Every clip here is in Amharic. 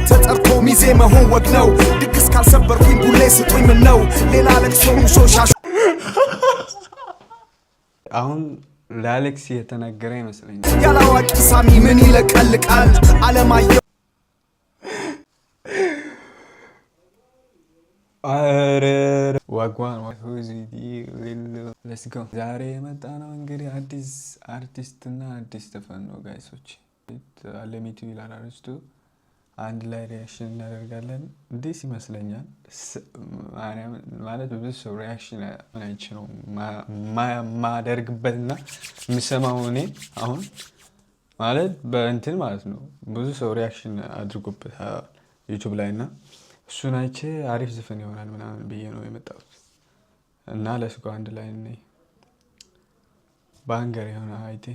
ተጠርቶ ሚዜ መሆን ወግ ነው ድግስ ካልሰበርኩኝ ቡሌ ስጡኝ ምን ነው ሌላ ለቅሶ ሙሾ ሻሽ አሁን ለአሌክስ የተነገረ ይመስለኛል ያላዋቂ ሳሚ ምን ይለቀልቃል አለማየሁ ዋጓን let's go ዛሬ የመጣ ነው እንግዲህ አዲስ አርቲስት እና አዲስ ዘፈን ነው ጋይሶች አለሚቱ ይላል አርቲስቱ አንድ ላይ ሪአክሽን እናደርጋለን እንዴስ ይመስለኛል ማለት ብዙ ሰው ሪአክሽን አይችልም ማደርግበትና ምሰማው እኔ አሁን ማለት በእንትን ማለት ነው ብዙ ሰው ሪአክሽን አድርጎበት ዩቲዩብ ላይና እሱን አይቼ አሪፍ ዘፈን ይሆናል ምናምን ብዬ ነው የመጣሁት እና ለስጎ አንድ ላይ ነኝ ባንገር የሆነ አይቴ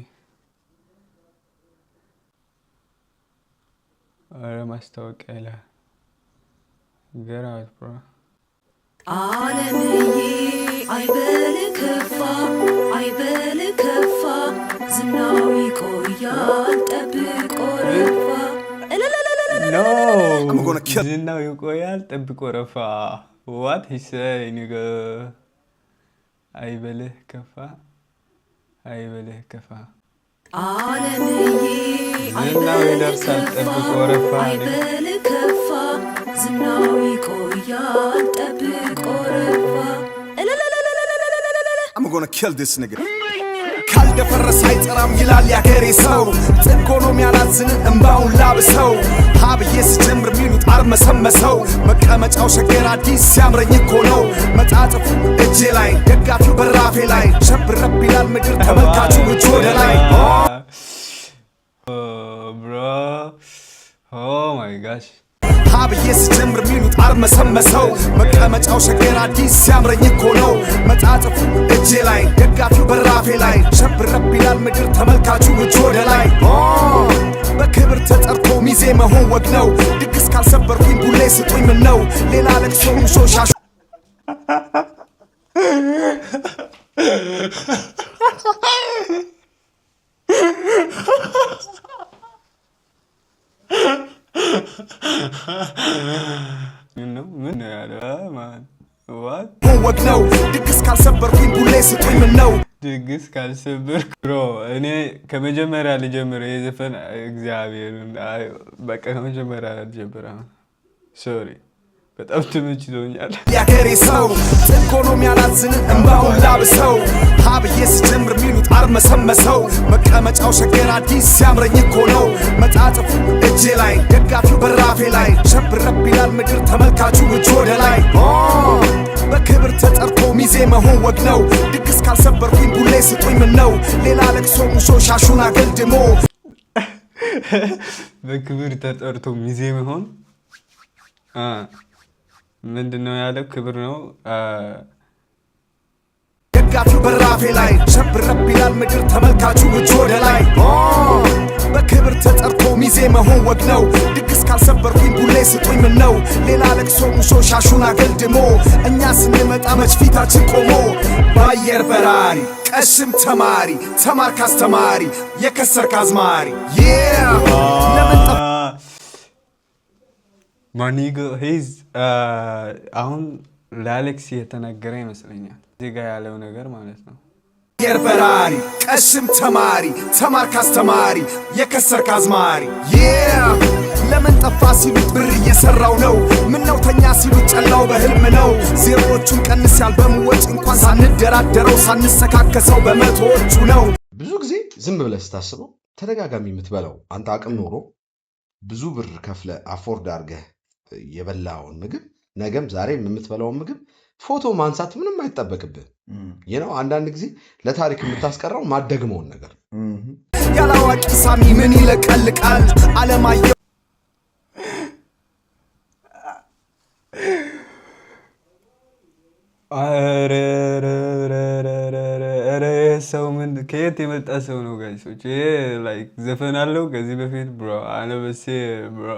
አረ ማስታወቂያ ይላል ገራውት ብሮ ዓለምዬ አይበል ከፋ ዝናው ይቆያል ጠብቆ ረፋ ዝናው ይቆያል ጠብቆ ረፋ what he say nigga አይበልህ ከፋ ዓለምዬ ዝናው ይደርሳል ጠብቆ ረፋ አይበል ከፋ ዝናው ይቆያል ጠብቆ ረፋ I'm gonna kill this nigga ካልደፈረሰ አይጠራም ይላል ያገሬ ሰው ጥንቆኖም ያላዝን እንባውን ላብሰው ሀብዬ ስጀምር ሚሉት አርመሰመሰው መቀመጫው ሸገር አዲስ ሲያምረኝ እኮ ነው መጣጥፉ እጄ ላይ ደጋፊው በራፌ ላይ ሸብረብ ይላል ምድር ተመልካቹ እጅ ወደ ላይ bro oh my gosh ሀብዬ ስጀምር ሚሉት አርመሰመሰው መቀመጫው ሸገር አዲስ ሲያምረኝ እኮ ነው መጣጥፉ እጄ ላይ ደጋፊው በራፌ ላይ ሸብረብ ይላል ምድር ተመልካቹ እጅ ወደ ላይ በክብር ተጠርቶ ሚዜ መሆን ወግ ነው ድግስ ካልሰበርኩኝ ቡሌ ስጡኝ ምን ነው ሌላ ለቅሶ ሙሾ ሻሽ ምን ያለው ማን what ወግ ነው ድግስ ካልሰበርኩኝ ቡሌ ስጡኝ ምን ነው ድግስ ካልሰበርኩ bro እኔ ከመጀመሪያ ልጀምር የዘፈን እግዚአብሔርን በቃ ከመጀመሪያ ልጀምር ሶሪ በጣም ተመችቶኛል ያገሬ ሰው ጥንቆኖም ያላዝን እንባውን ላብሰው ሀብዬ ስጀምር ሚሉት አርመሰመሰው መቀመጫው ሸገር አዲስ ሲያምረኝ እኮ ነው መጣጥፉ እጄ ላይ ደጋፊው በራፌ ላይ ሸብረብ ይላል ምድር ተመልካቹ እጅ ወደ ላይ በክብር ተጠርቶ ሚዜ መሆን ወግ ነው ድግስ ካልሰበርኩኝ ቡሌ ስጡኝ ምን ነው ሌላ ለቅሶ ሙሾ ሻሹን አገልድሞ በክብር ተጠርቶ ሚዜ መሆን ምንድነው ያለው ክብር ነው ደጋፊው በራፌ ላይ ሸብረብ ይላል ምድር ተመልካቹ እጅ ወደ ላይ በክብር ተጠርቶ ሚዜ መሆን ወግ ነው ድግስ ካልሰበርኩኝ ቡሌ ስጡኝ ምን ነው ሌላ ለቅሶ ሙሾ ሻሹን አገልድሞ እኛ ስንመጣ መች ፊታችን ቆሞ በአየር በራሪ ቀሽም ተማሪ ተማርክ አስተማሪ የከሰርክ አዝማሪ ለምን ማኒጎ ሄዝ አሁን ለአሌክስ የተነገረ ይመስለኛል እዚህ ጋር ያለው ነገር ማለት ነው አየር በራሪ ቀሽም ተማሪ ተማርክ አስተማሪ የከሰርክ አዝማሪ ለምን ጠፋ ሲሉት ብር እየሰራው ነው ምነው ተኛ ሲሉት ጨላው በህልም ነው ዜሮዎቹን ቀንስ ያልበሙ ወጭ እንኳን ሳንደራደረው ሳንሰካከሰው በመቶዎቹ ነው ብዙ ጊዜ ዝም ብለህ ስታስበው ተደጋጋሚ የምትበላው አንተ አቅም ኖሮ ብዙ ብር ከፍለ አፎርድ አድርገህ የበላውን ምግብ ነገም ዛሬም የምትበላውን ምግብ ፎቶ ማንሳት ምንም አይጠበቅብህ የነው አንዳንድ ጊዜ ለታሪክ የምታስቀራው ማደግመውን ነገር ያላዋቂ ሳሚ ምን ይለቀልቃል አለማየሁ ሰው ምን ከየት የመጣ ሰው ነው ጋይሶች ላይክ ዘፈን አለው ከዚህ በፊት ብሮ አነበሴ ብሮ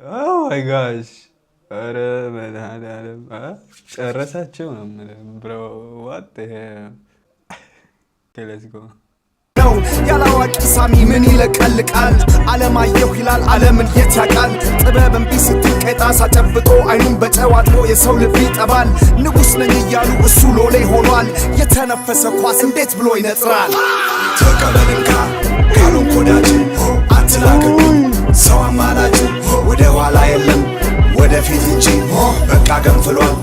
oh my gosh አረ መድኃኒዓለም ጨረሳቸው ነው ብሮ what the hell okay let's go ያላዋ አዋቂ ሳሚ ምን ይለቀልቃል አለማየሁ ይላል ዓለምን የት ያውቃል ጥበብ እምቢ ስትል ቀጣሳ ጨብጦ አይኑን በጨዋጥቦ የሰው ልብ ይጠባል ንጉሥ ነኝ እያሉ እሱ ሎሌ ሆኗል የተነፈሰ ኳስ እንዴት ብሎ ይነጥራል ተቀበልንካ ካሉን ኮዳጅ አትላክብኝ ሰው አማላጅ ወደ ኋላ የለም ወደፊት እንጂ በቃ ገንፍሏል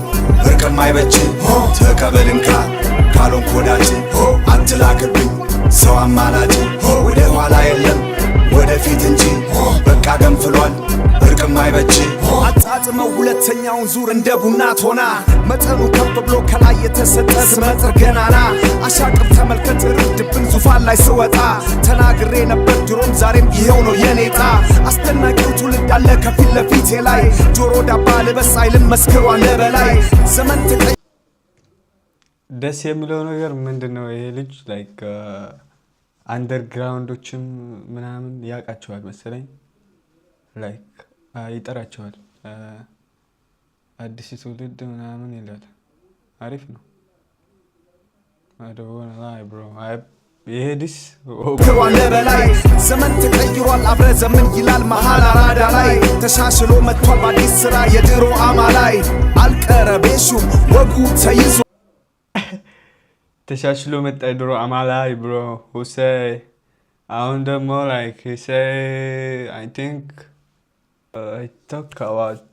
እርቅም አይበጅ ተቀበልንካ ካሉን ኮዳጅ አትላክብኝ ሰው አማላጅ ወደ ኋላ የለም ወደፊት እንጂ በቃ ገንፍሏል እርቅም አይበጅ አጣጥመው ሁለተኛውን ዙር እንደ ቡና ቶና መጠኑ ከፍ ብሎ ከላይ የተሰጠ ስመጥር ገናና አሻቅብ ተመልከት ርድብን ዙፋን ላይ ስወጣ ተናግሬ ነበር ድሮም ዛሬም ይሄው ነው የኔጣ አስደናቂው ትውልድ አለ ከፊት ለፊቴ ላይ ጆሮ ዳባ ልበስ አይልም መስክሯል በላይ ዘመን ተቀይ ደስ የሚለው ነገር ምንድነው ይሄ ልጅ ላይክ አንደርግራውንዶችም ምናምን ያውቃቸዋል መሰለኝ ላይክ ይጠራቸዋል አዲስ ትውልድ ምናምን ይላል አሪፍ ነው አደወና ላይ ብሮ ይሄ ዲስ ክሯል በላይ ዘመን ተቀይሯል አብረ ዘመን ይላል መሃል አራዳ ላይ ተሻሽሎ መጥቷል በአዲስ ስራ የድሮ አማላይ አልቀረቤሹም ወጉ ተይዞ ተሻሽሎ መጣ ድሮ አማላይ ብሮ ሁሴ አሁን ደግሞ ላይክ he say I think I talk about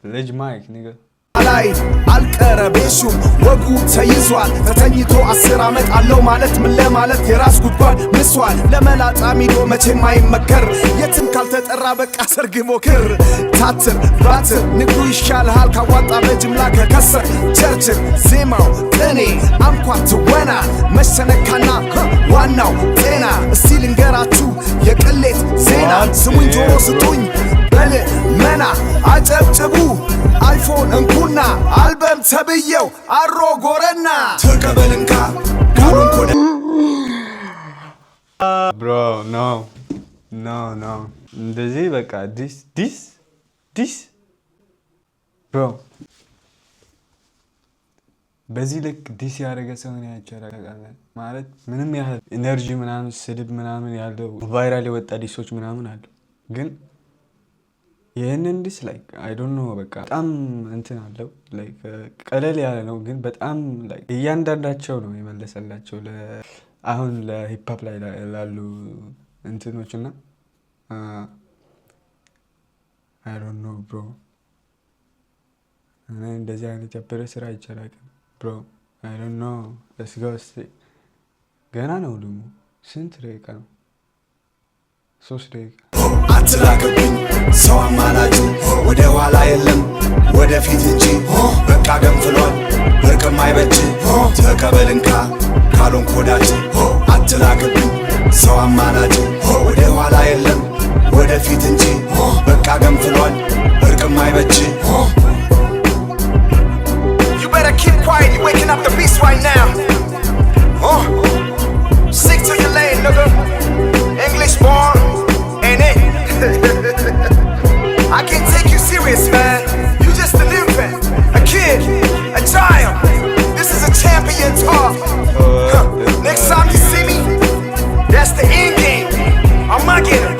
ልጅ ማይክ ንገ ላይ አልቀረቤሹም ወጉ ተይዟል ተተኝቶ 10 ዓመት አለው ማለት ምን ለማለት የራስ ጉድጓድ ምስዋል ለመላጣ ሚዶ መቼም አይመከር የትም ካልተጠራ በቃ ሰርግ ሞክር ታትር ባትር ንጉ ይሻልሃል ካዋጣ በጅምላ ከከሰር ቸርችር ዜማው ቅኔ አንኳት ወና መሰነካና ዋናው ጤና እስቲ ልንገራችሁ የቅሌት ዜና ስሙኝ ጆሮ ስጡኝ በል መና አጨብጭቡ አይፎን እንኩና አልበም ተብየው አሮ ጎረና ተቀበልንካ ካሉን ኮዳ ብሮ ኖ እንደዚህ በቃ ዲስ ብሮ በዚህ ልክ ዲስ ያደረገ ሰው ነው ያቻላል ማለት ምንም ያህል ኢነርጂ ምናምን ስድብ ምናምን ያለው ቫይራል የወጣ ዲሶች ምናምን አሉ ግን ይሄንን ዲስ ላይክ አይ ዶንት ኖ በቃ በጣም እንትን አለው ላይክ ቀለል ያለ ነው ግን በጣም ላይክ እያንዳንዳቸው ነው የመለሰላቸው አሁን ለሂፕ ሆፕ ላይ ላሉ እንትኖችና አይ ዶንት ኖ ብሮ እኔ እንደዚህ አይነት ያበረ ስራ ይቻላል ብሮ አይ ዶንት ኖ let's go ገና ነው ደግሞ ስንት ደቂቃ ነው 3 ደቂቃ አትላክብኝ ሰው አማላጅ ወደ ኋላ የለም ወደፊት እንጂ በቃ ገንፍሏል እርቅም አይበጅ ተቀበልንካ ካሉን ኮዳጅ አትላክብኝ ሰው አማላጅ ወደ ኋላ የለም ወደፊት እንጂ በቃ ገንፍሏል እርቅም አይበጅ You better keep quiet, you're waking up the beast right now Stick to your lane, nigga English born I can't take you serious, man. You just an infant, a kid, a child. This is a champion talk. Next time you see me, that's the end game. I'm mugging it.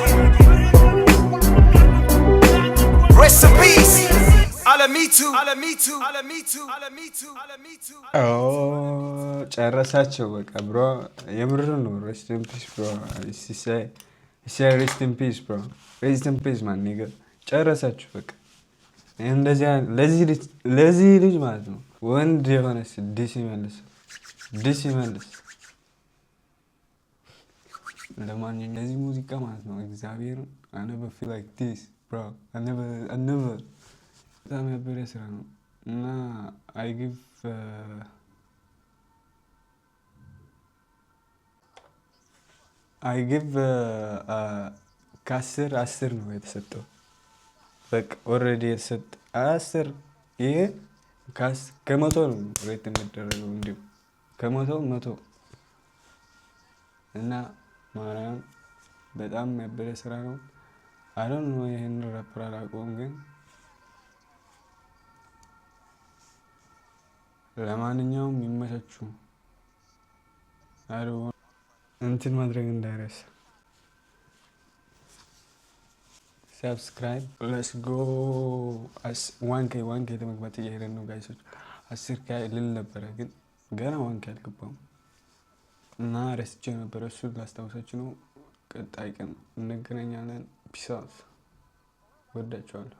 Rest in peace. Alamitu. ጨረሳቸው በቃ ብሮ የምር ነው rest in peace bro say rest in peace bro rest in peace man nigga ጨረሳችሁ በቃ እንደዚህ ለዚህ ልጅ ማለት ነው ወንድ የሆነ ዲስ ይመልስ ለማንኛውም ለዚህ ሙዚቃ ማለት ነው እግዚአብሔር I never feel like this bro I never በጣም ያበረ ስራ ነው እና I give ከ10 10 ነው የተሰጠው በቃ ኦሬዲ የተሰጠ 10 ይሄ ከመቶ ነው ሬት የሚደረገው እንዴ ከመቶ 100 እና ማርያም በጣም ያበረ ስራ ነው I don't know ይሄን ራፐር አላውቀውም ግን ለማንኛውም ይመቻችሁ እንትን ማድረግ እንዳይረሳ ሰብስክራይብ ሌትስ ጎ 1K ለመግባት እየሄድን ነው ጋይሶች 10K ልል ነበረ ግን ገና 1K አልገባም እና ረስቼ ነበር እሱን ላስታውሳችሁ ነው ቀጣይ ቀን እንገናኛለን ፒስ አውት ወዳችኋለሁ